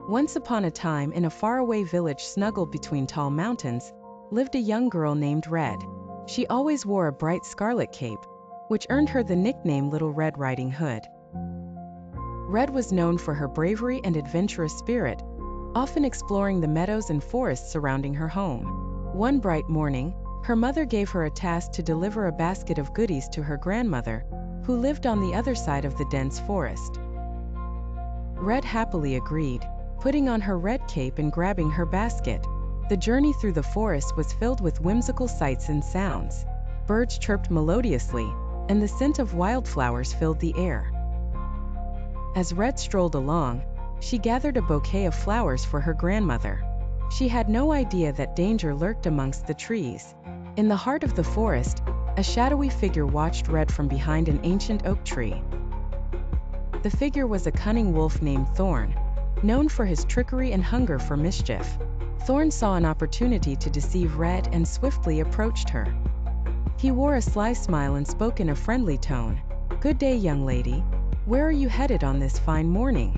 Once upon a time, in a faraway village snuggled between tall mountains, lived a young girl named Red. She always wore a bright scarlet cape, which earned her the nickname Little Red Riding Hood. Red was known for her bravery and adventurous spirit, often exploring the meadows and forests surrounding her home. One bright morning, her mother gave her a task to deliver a basket of goodies to her grandmother, who lived on the other side of the dense forest. Red happily agreed, putting on her red cape and grabbing her basket. The journey through the forest was filled with whimsical sights and sounds. Birds chirped melodiously, and the scent of wildflowers filled the air. As Red strolled along, she gathered a bouquet of flowers for her grandmother. She had no idea that danger lurked amongst the trees. In the heart of the forest, a shadowy figure watched Red from behind an ancient oak tree. The figure was a cunning wolf named Thorn, known for his trickery and hunger for mischief. Thorn saw an opportunity to deceive Red and swiftly approached her. He wore a sly smile and spoke in a friendly tone. "Good day, young lady. Where are you headed on this fine morning?"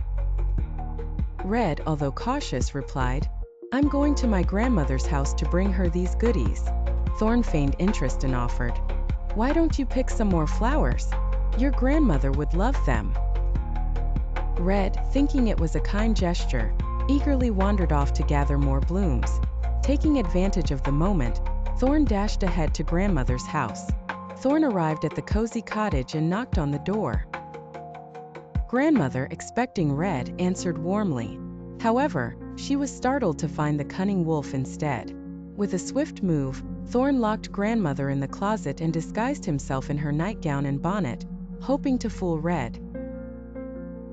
Red, although cautious, replied, "I'm going to my grandmother's house to bring her these goodies." Thorn feigned interest and offered, "Why don't you pick some more flowers? Your grandmother would love them." Red, thinking it was a kind gesture, eagerly wandered off to gather more blooms. Taking advantage of the moment, Thorn dashed ahead to grandmother's house. Thorn arrived at the cozy cottage and knocked on the door. Grandmother, expecting Red, answered warmly. However, she was startled to find the cunning wolf instead. With a swift move, Thorn locked grandmother in the closet and disguised himself in her nightgown and bonnet, hoping to fool Red.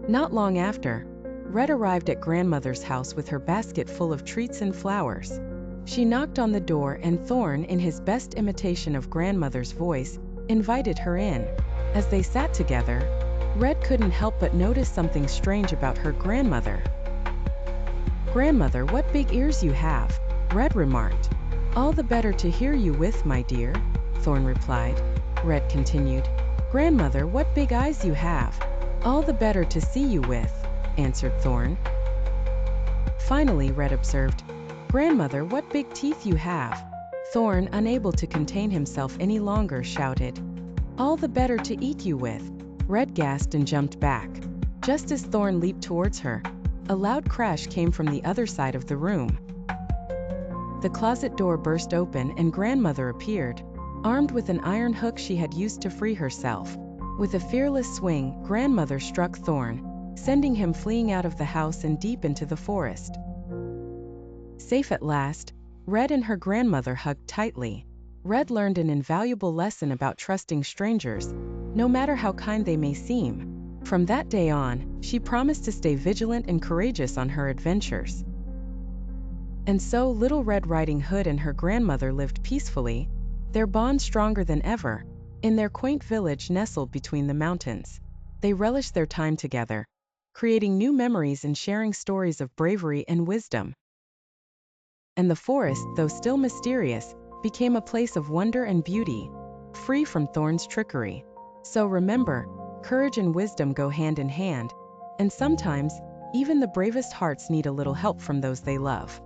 Not long after, Red arrived at grandmother's house with her basket full of treats and flowers. She knocked on the door and Thorn, in his best imitation of grandmother's voice, invited her in. As they sat together, Red couldn't help but notice something strange about her grandmother. "Grandmother, what big ears you have," Red remarked. "All the better to hear you with, my dear," Thorn replied. Red continued, "Grandmother, what big eyes you have. All the better to see you with," answered Thorn. Finally, Red observed, "Grandmother, what big teeth you have." Thorn, unable to contain himself any longer, shouted, "All the better to eat you with." Red gasped and jumped back. Just as Thorn leaped towards her, a loud crash came from the other side of the room. The closet door burst open and grandmother appeared, armed with an iron hook she had used to free herself. With a fearless swing, grandmother struck Thorn, sending him fleeing out of the house and deep into the forest. Safe at last, Red and her grandmother hugged tightly. Red learned an invaluable lesson about trusting strangers, no matter how kind they may seem. From that day on, she promised to stay vigilant and courageous on her adventures. And so Little Red Riding Hood and her grandmother lived peacefully, their bond stronger than ever, in their quaint village nestled between the mountains. They relished their time together, creating new memories and sharing stories of bravery and wisdom. And the forest, though still mysterious, became a place of wonder and beauty, free from Thorn's trickery. So remember, courage and wisdom go hand in hand, and sometimes, even the bravest hearts need a little help from those they love.